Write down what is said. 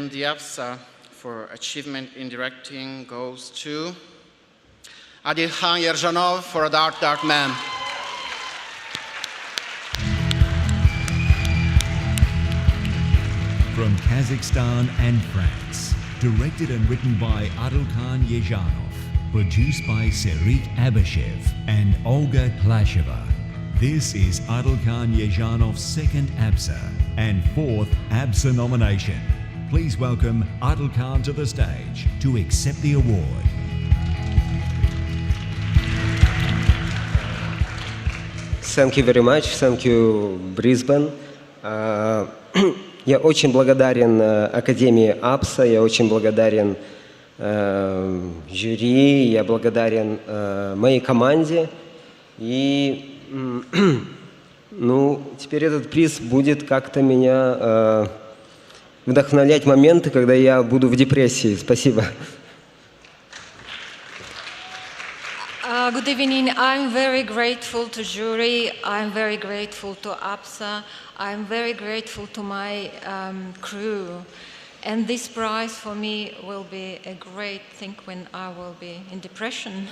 And the APSA for achievement in directing goes to Adilkhan Yerzhanov for Dark Man. From Kazakhstan and France, directed and written by Adilkhan Yerzhanov, produced by Serik Abashev and Olga Klasheva. This is Adilkhan Yerzhanov's second APSA and fourth APSA nomination. Please welcome Adilkhan to the stage to accept the award. Thank you very much. Thank you, Brisbane. Я очень благодарен Академии APSA, я очень благодарен жюри, я благодарен моей команде. И ну, теперь этот приз будет как-то меня вдохновлять моменты, когда я буду в депрессии. Спасибо. Good evening. I'm very grateful to jury. I'm very grateful to APSA. I'm very grateful to my crew. And this prize for me will be a great thing when I will be in depression.